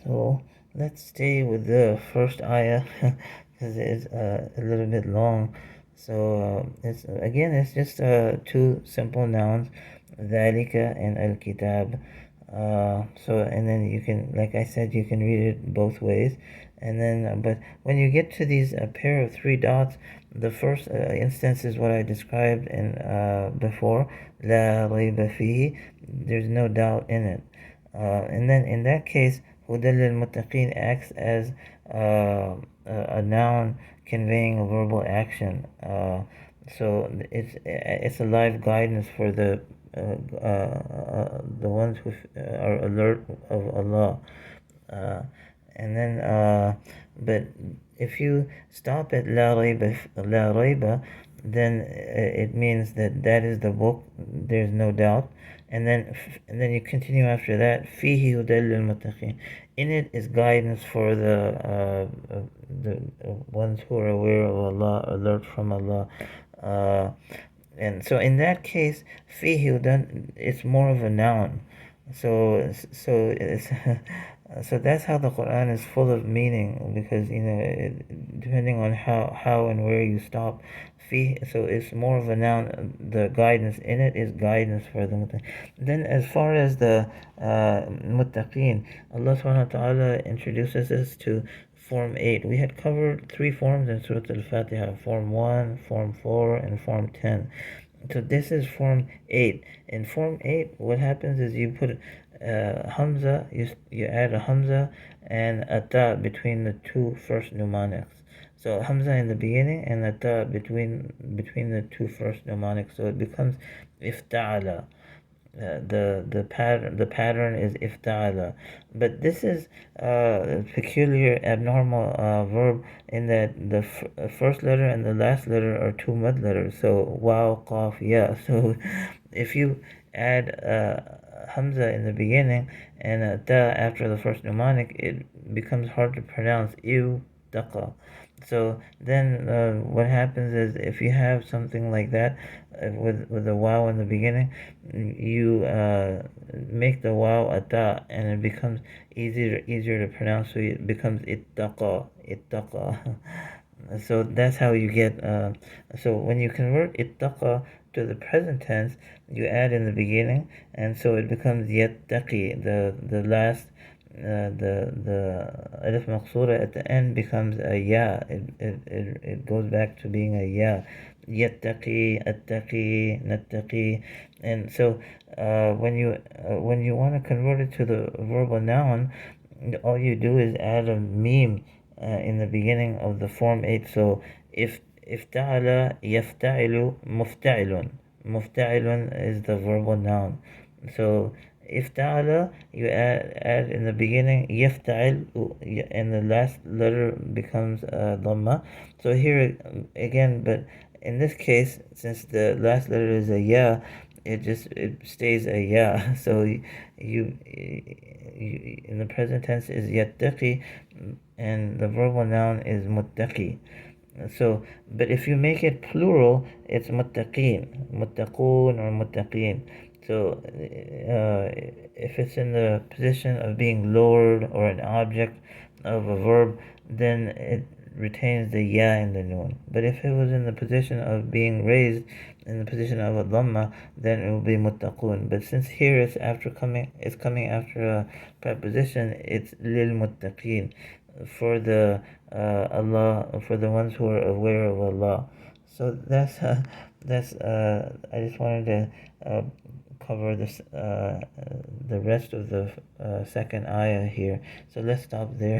So let's stay with the first ayah because it's a little bit long. So it's just two simple nouns, ذلك and al-kitab. And then you can, like I said, you can read it both ways. And then, but when you get to these pair of three dots, the first instance is what I described in before, لا ريب فيه. There's no doubt in it. And then in that case, هدى للمتقين acts as a noun conveying a verbal action. So it's a live guidance for the ones who are alert of Allah. Uh, and then, but if you stop at la rayba, then it means that is the book. There's no doubt. And then you continue after that. Fihi hudal lil muttaqin. In it is guidance for the ones who are aware of Allah, alert from Allah. Uh, and so in that case, fihi hudan, it's more of a noun. So it's so that's how the Quran is full of meaning, because depending on how and where you stop, so it's more of a noun. The guidance in it is guidance for the muttaqin. Then as far as the muttaqin, Allah subhanahu wa ta'ala introduces us to Form 8. We had covered three forms in Surah Al-Fatiha: Form 1, Form 4, and Form 10. So this is Form 8. In Form 8, what happens is you put Hamza, you add a Hamza and a Ta between the two first mnemonics. So Hamza in the beginning and a Ta between the two first mnemonics. So it becomes Ifta'ala. The pattern is ifta'ala, but this is a peculiar abnormal verb in that the first letter and the last letter are two mud letters, so waw, qaf, ya. So if you add hamza in the beginning and a ta after the first mnemonic, it becomes hard to pronounce. Ew, taqa. So then what happens is, if you have something like that with a wow in the beginning, you make the wow a ta, and it becomes easier to pronounce. So it becomes ittaqa. So that's how you get. So when you convert ittaqa to the present tense, you add in the beginning, and so it becomes yattaqi. The last the alif maqsura at the end becomes a ya. It goes back to being a ya. Yattaqi, attaqi, nattaqi. And so when you want to convert it to the verbal noun, all you do is add a meme in the beginning of the Form 8. So if ifta'ala, yafta'ilu, mufta'ilun. Mufta'ilun is the verbal noun. So ifta'ala, you add in the beginning yafta'il, and the last letter becomes dhamma. So here again, but in this case, since the last letter is a ya, it stays a ya. So you in the present tense is yattaqi, and the verbal noun is muttaqi. So, but if you make it plural, it's muttaqin, muttaqun, or muttaqin. So, if it's in the position of being lowered or an object of a verb, then it retains the ya in the noon. But if it was in the position of being raised, in the position of a dhamma, then it will be muttaqun. But since here it's coming after a preposition, it's lil muttaqin, for the Allah, for the ones who are aware of Allah. So that's I just wanted to cover this the rest of the second ayah here. So let's stop there.